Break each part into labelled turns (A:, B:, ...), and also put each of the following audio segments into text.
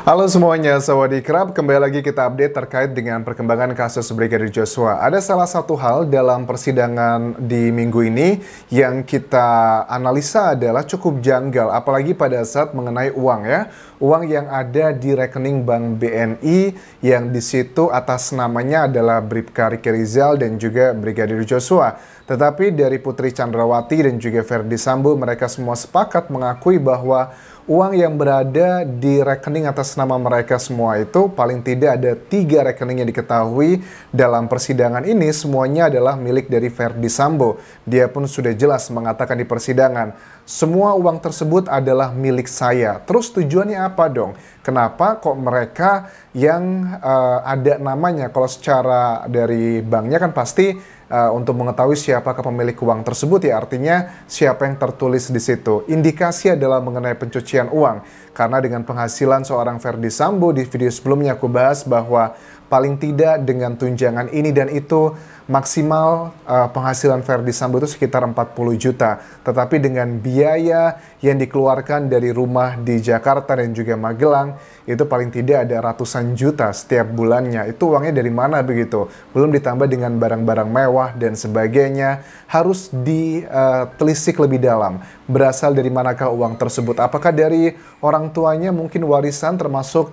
A: Halo semuanya, Sawadee-krap. Kembali lagi kita update terkait dengan perkembangan kasus Brigadir Joshua. Ada salah satu hal dalam persidangan di minggu ini yang kita analisa adalah cukup janggal, apalagi pada saat mengenai uang ya. Uang yang ada di rekening Bank BNI yang di situ atas namanya adalah Bribka Riki Rizal dan juga Brigadir Joshua. Tetapi dari Putri Chandrawati dan juga Verdi Sambo, mereka semua sepakat mengakui bahwa uang yang berada di rekening atas nama mereka semua itu paling tidak ada 3 rekening yang diketahui dalam persidangan ini semuanya adalah milik dari Verdi Sambo. Dia pun sudah jelas mengatakan di persidangan, semua uang tersebut adalah milik saya. Terus tujuannya apa dong? Kenapa kok mereka yang ada namanya? Kalau secara dari banknya kan pasti untuk mengetahui siapakah pemilik uang tersebut ya, artinya siapa yang tertulis di situ. Indikasi adalah mengenai pencucian uang, karena dengan penghasilan seorang Verdi Sambo di video sebelumnya aku bahas bahwa paling tidak dengan tunjangan ini dan itu maksimal penghasilan Verdi Sambo itu sekitar 40 juta. Tetapi dengan biaya yang dikeluarkan dari rumah di Jakarta dan juga Magelang, itu paling tidak ada ratusan juta setiap bulannya. Itu uangnya dari mana begitu? Belum ditambah dengan barang-barang mewah dan sebagainya. Harus ditelisik lebih dalam. Berasal dari manakah uang tersebut? Apakah dari orang tuanya, mungkin warisan termasuk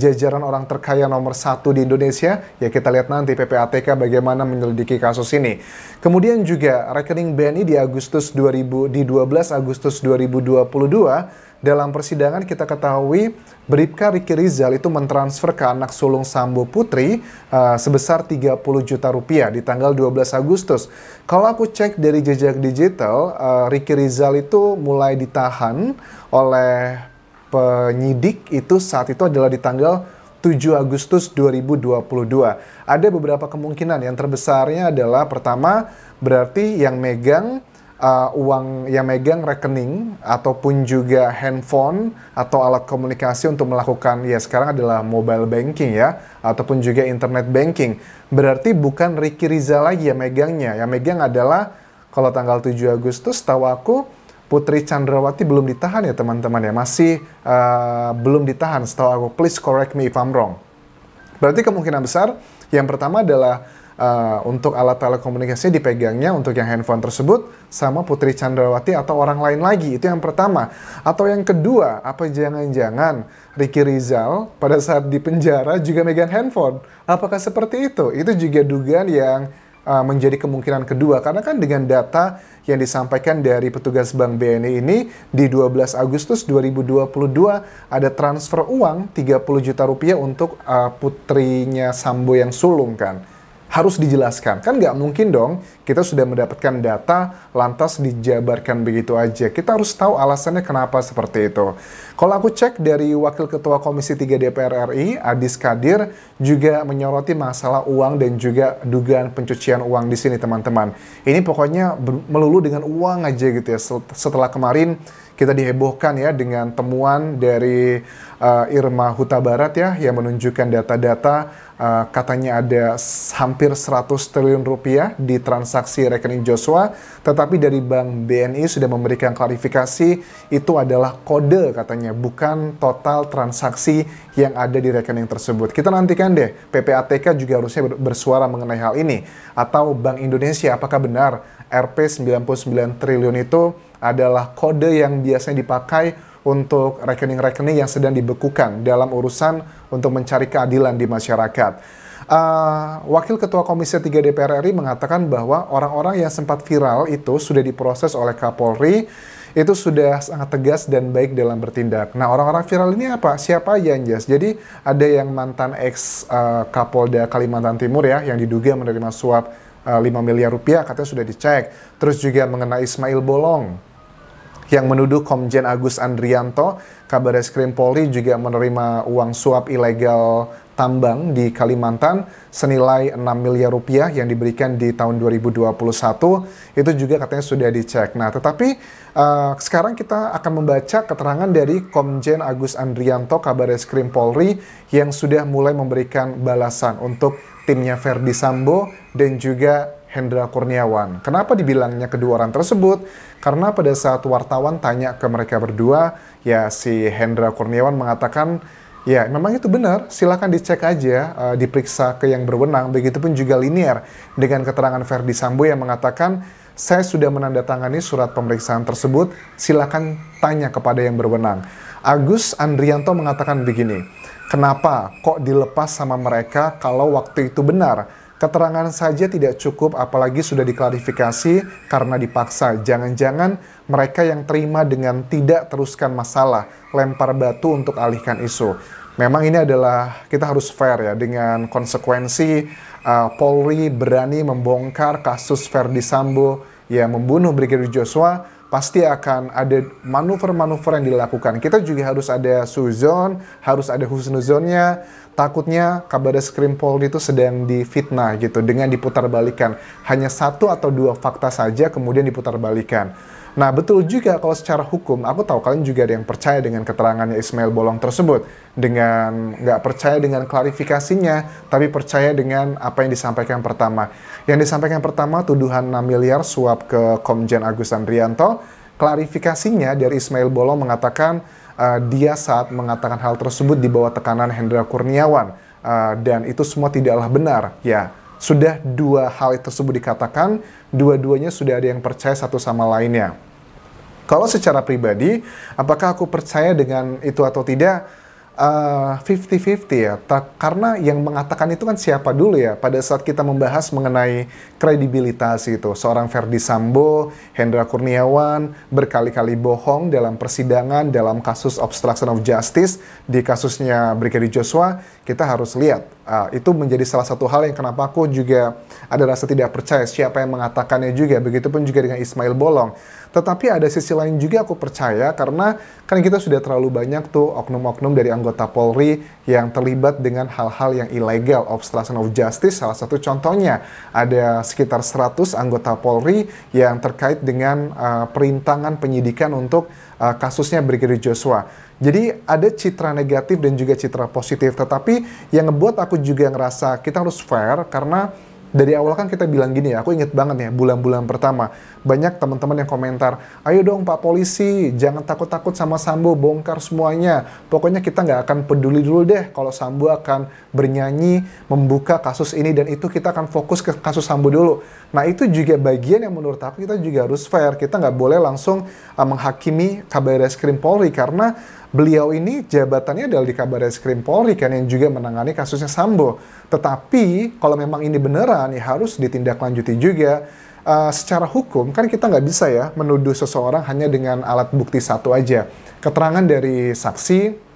A: jajaran orang terkaya nomor 1 di Indonesia? Ya kita lihat nanti PPATK bagaimana menyelidiki kasus ini. Kemudian juga rekening BNI di 12 Agustus 2022 dalam persidangan kita ketahui Bribka Riki Rizal itu mentransfer ke anak sulung Sambo Putri sebesar 30 juta rupiah di tanggal 12 Agustus. Kalau aku cek dari jejak digital, Riki Rizal itu mulai ditahan oleh penyidik itu saat itu adalah di tanggal 7 Agustus 2022. Ada beberapa kemungkinan, yang terbesarnya adalah pertama berarti yang megang uang, yang megang rekening ataupun juga handphone atau alat komunikasi untuk melakukan ya sekarang adalah mobile banking ya, ataupun juga internet banking. Berarti bukan Riki Rizal lagi yang megangnya, yang megang adalah kalau tanggal 7 Agustus tahu aku Putri Chandrawati belum ditahan ya teman-teman ya, masih belum ditahan setahu aku, please correct me if I'm wrong. Berarti kemungkinan besar yang pertama adalah untuk alat telekomunikasi dipegangnya untuk yang handphone tersebut sama Putri Chandrawati atau orang lain lagi, itu yang pertama. Atau yang kedua, apa jangan-jangan Riki Rizal pada saat di penjara juga megang handphone? Apakah seperti itu? Itu juga dugaan yang menjadi kemungkinan kedua, karena kan dengan data yang disampaikan dari petugas Bank BNI ini di 12 Agustus 2022 ada transfer uang 30 juta rupiah untuk putrinya Sambo yang sulung kan. Harus dijelaskan, kan nggak mungkin dong kita sudah mendapatkan data lantas dijabarkan begitu aja. Kita harus tahu alasannya kenapa seperti itu. Kalau aku cek dari Wakil Ketua Komisi 3 DPR RI, Adis Kadir, juga menyoroti masalah uang dan juga dugaan pencucian uang di sini teman-teman. Ini pokoknya melulu dengan uang aja gitu ya. Setelah kemarin kita dihebohkan ya dengan temuan dari Irma Huta Barat ya yang menunjukkan data-data katanya ada hampir 100 triliun rupiah di transaksi rekening Joshua, tetapi dari Bank BNI sudah memberikan klarifikasi itu adalah kode katanya, bukan total transaksi yang ada di rekening tersebut. Kita nantikan deh, PPATK juga harusnya bersuara mengenai hal ini. Atau Bank Indonesia, apakah benar Rp 99 triliun itu adalah kode yang biasanya dipakai untuk rekening-rekening yang sedang dibekukan dalam urusan untuk mencari keadilan di masyarakat. Wakil Ketua Komisi 3 DPR RI mengatakan bahwa orang-orang yang sempat viral itu sudah diproses oleh Kapolri, itu sudah sangat tegas dan baik dalam bertindak. Nah, orang-orang viral ini apa? Siapa aja, Anjas? Jadi ada yang mantan ex Kapolda Kalimantan Timur ya, yang diduga menerima suap 5 miliar rupiah, katanya sudah dicek. Terus juga mengenai Ismail Bolong, yang menuduh Komjen Agus Andrianto, Kabareskrim Polri juga menerima uang suap ilegal tambang di Kalimantan senilai 6 miliar rupiah yang diberikan di tahun 2021, itu juga katanya sudah dicek. Nah, tetapi sekarang kita akan membaca keterangan dari Komjen Agus Andrianto, Kabareskrim Polri yang sudah mulai memberikan balasan untuk timnya Verdi Sambo dan juga Hendra Kurniawan. Kenapa dibilangnya kedua orang tersebut? Karena pada saat wartawan tanya ke mereka berdua, ya si Hendra Kurniawan mengatakan Ya, memang itu benar. Silakan dicek aja, diperiksa ke yang berwenang. Begitupun juga linear dengan keterangan Verdi Sambo yang mengatakan, saya sudah menandatangani surat pemeriksaan tersebut, silakan tanya kepada yang berwenang. Agus Andrianto mengatakan begini, kenapa kok dilepas sama mereka kalau waktu itu benar? Keterangan saja tidak cukup, apalagi sudah diklarifikasi karena dipaksa. Jangan-jangan mereka yang terima dengan tidak teruskan masalah, lempar batu untuk alihkan isu. Memang ini adalah, kita harus fair ya, dengan konsekuensi Polri berani membongkar kasus Verdi Sambo yang membunuh Brigadir Joshua, pasti akan ada manuver-manuver yang dilakukan. Kita juga harus ada suzon, harus ada husnuzonnya. Takutnya Kabareskrim Polri itu sedang difitnah gitu dengan diputarbalikkan. Hanya satu atau dua fakta saja kemudian diputarbalikkan. Nah, betul juga kalau secara hukum, aku tahu kalian juga ada yang percaya dengan keterangannya Ismail Bolong tersebut. Dengan nggak percaya dengan klarifikasinya, tapi percaya dengan apa yang disampaikan pertama. Yang disampaikan pertama, tuduhan 6 miliar suap ke Komjen Agus Andrianto. Klarifikasinya dari Ismail Bolong mengatakan, dia saat mengatakan hal tersebut di bawah tekanan Hendra Kurniawan, dan itu semua tidaklah benar. Ya, sudah dua hal tersebut dikatakan, dua-duanya sudah ada yang percaya satu sama lainnya. Kalau secara pribadi, apakah aku percaya dengan itu atau tidak? 50-50 ya, karena yang mengatakan itu kan siapa dulu ya, pada saat kita membahas mengenai kredibilitas itu, seorang Verdi Sambo, Hendra Kurniawan, berkali-kali bohong dalam persidangan, dalam kasus obstruction of justice, di kasusnya Brigadir Joshua, kita harus lihat, itu menjadi salah satu hal yang kenapa aku juga ada rasa tidak percaya siapa yang mengatakannya juga, begitupun juga dengan Ismail Bolong. Tetapi ada sisi lain juga aku percaya karena kan kita sudah terlalu banyak tuh oknum-oknum dari anggota Polri yang terlibat dengan hal-hal yang ilegal, obstruction of justice. Salah satu contohnya ada sekitar 100 anggota Polri yang terkait dengan perintangan penyidikan untuk kasusnya Brigadir Joshua. Jadi ada citra negatif dan juga citra positif. Tetapi yang ngebuat aku juga ngerasa kita harus fair karena dari awal kan kita bilang gini ya, aku inget banget ya bulan-bulan pertama banyak teman-teman yang komentar, ayo dong Pak Polisi, jangan takut-takut sama Sambo, bongkar semuanya. Pokoknya kita nggak akan peduli dulu deh kalau Sambo akan bernyanyi membuka kasus ini dan itu kita akan fokus ke kasus Sambo dulu. Nah itu juga bagian yang menurut aku kita juga harus fair, kita nggak boleh langsung menghakimi Kabareskrim Polri karena beliau ini jabatannya adalah di Kabareskrim Polri kan yang juga menangani kasusnya Sambo. Tetapi kalau memang ini beneran ya harus ditindaklanjuti juga. Secara hukum kan kita nggak bisa ya menuduh seseorang hanya dengan alat bukti satu aja. Keterangan dari saksi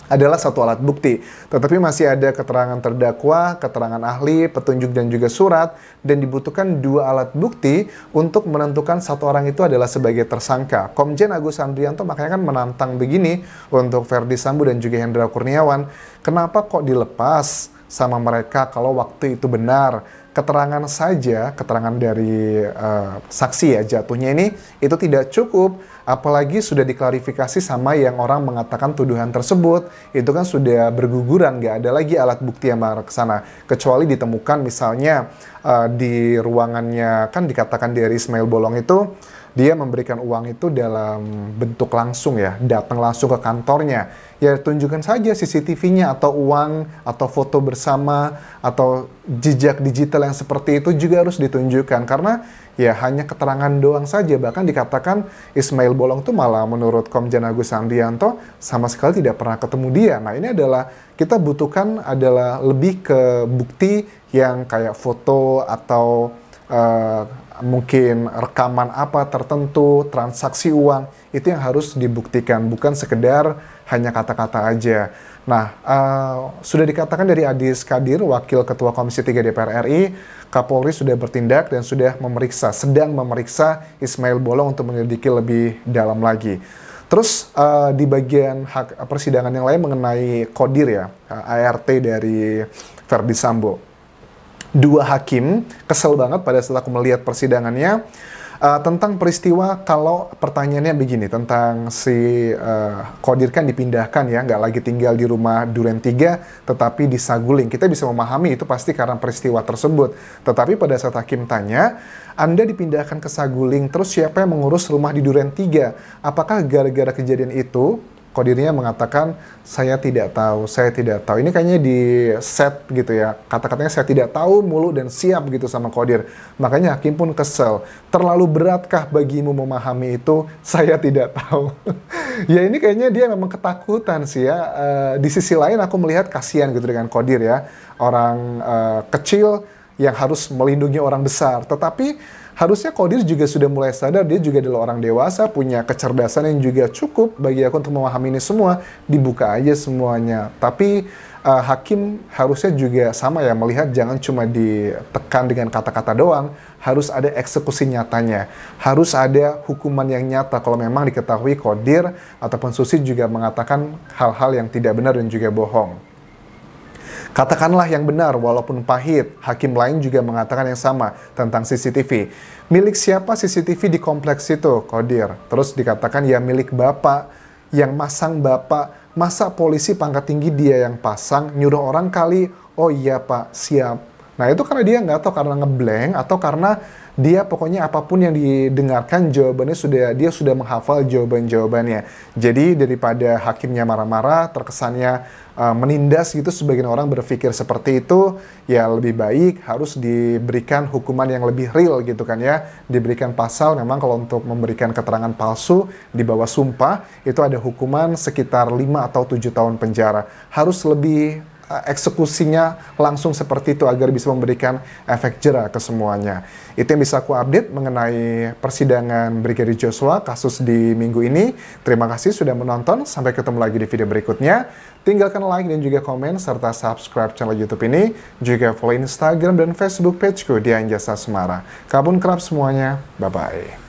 A: adalah satu alat bukti, tetapi masih ada keterangan terdakwa, keterangan ahli, petunjuk dan juga surat, dan dibutuhkan dua alat bukti untuk menentukan satu orang itu adalah sebagai tersangka. Komjen Agus Andrianto makanya kan menantang begini untuk Verdi Sambo dan juga Hendra Kurniawan, kenapa kok dilepas sama mereka kalau waktu itu benar? Keterangan saja, keterangan dari saksi ya jatuhnya ini itu tidak cukup, apalagi sudah diklarifikasi sama yang orang mengatakan tuduhan tersebut, itu kan sudah berguguran, nggak ada lagi alat bukti yang mengarah ke sana, kecuali ditemukan misalnya di ruangannya, kan dikatakan dari Ismail Bolong itu, dia memberikan uang itu dalam bentuk langsung ya, datang langsung ke kantornya. Ya tunjukkan saja CCTV-nya atau uang atau foto bersama atau jejak digital yang seperti itu juga harus ditunjukkan. Karena ya hanya keterangan doang saja. Bahkan dikatakan Ismail Bolong itu malah menurut Komjen Agus Andrianto sama sekali tidak pernah ketemu dia. Nah ini adalah kita butuhkan adalah lebih ke bukti yang kayak foto atau mungkin rekaman apa tertentu, transaksi uang, itu yang harus dibuktikan, bukan sekedar hanya kata-kata aja. Nah, sudah dikatakan dari Adis Kadir, Wakil Ketua Komisi 3 DPR RI, Kapolri sudah bertindak dan sudah memeriksa, sedang memeriksa Ismail Bolong untuk menyelidiki lebih dalam lagi. Terus di bagian hak persidangan yang lain mengenai Kodir ya, ART dari Verdi Sambo. Dua hakim kesel banget pada saat aku melihat persidangannya tentang peristiwa kalau pertanyaannya begini tentang si Kodir kan dipindahkan ya, nggak lagi tinggal di rumah Duren 3 tetapi di Saguling. Kita bisa memahami itu pasti karena peristiwa tersebut. Tetapi pada saat hakim tanya, Anda dipindahkan ke Saguling, terus siapa yang mengurus rumah di Duren 3? Apakah gara-gara kejadian itu Kodirnya mengatakan, saya tidak tahu, saya tidak tahu. Ini kayaknya di set gitu ya. Kata-katanya saya tidak tahu mulu dan siap gitu sama Kodir. Makanya hakim pun kesel. Terlalu beratkah bagimu memahami itu? Saya tidak tahu. Ya ini kayaknya dia memang ketakutan sih ya. Di sisi lain aku melihat kasihan gitu dengan Kodir ya. Orang kecil yang harus melindungi orang besar. Tetapi harusnya Kodir juga sudah mulai sadar, dia juga adalah orang dewasa, punya kecerdasan yang juga cukup bagi aku untuk memahami ini semua, dibuka aja semuanya. Tapi hakim harusnya juga sama ya, melihat jangan cuma ditekan dengan kata-kata doang, harus ada eksekusi nyatanya. Harus ada hukuman yang nyata kalau memang diketahui Kodir ataupun Susi juga mengatakan hal-hal yang tidak benar dan juga bohong. Katakanlah yang benar walaupun pahit. Hakim lain juga mengatakan yang sama tentang CCTV. Milik siapa CCTV di kompleks itu? Kodir. Terus dikatakan ya milik bapak, yang masang bapak. Masa polisi pangkat tinggi dia yang pasang, nyuruh orang kali, oh iya pak, siap. Nah itu karena dia nggak tahu, karena ngeblank atau karena dia pokoknya apapun yang didengarkan jawabannya dia sudah menghafal jawabannya. Jadi daripada hakimnya marah-marah, terkesannya menindas gitu, sebagian orang berpikir seperti itu, ya lebih baik harus diberikan hukuman yang lebih real gitu kan ya. Diberikan pasal, memang kalau untuk memberikan keterangan palsu di bawah sumpah, itu ada hukuman sekitar 5 atau 7 tahun penjara. Harus lebih eksekusinya langsung seperti itu agar bisa memberikan efek jera ke semuanya. Itu yang bisa aku update mengenai persidangan Brigadir Joshua, kasus di minggu ini. Terima kasih sudah menonton, sampai ketemu lagi di video berikutnya. Tinggalkan like dan juga komen, serta subscribe channel YouTube ini. Juga follow Instagram dan Facebook pageku di Anjasa Semara. Kabun kerap semuanya, bye-bye.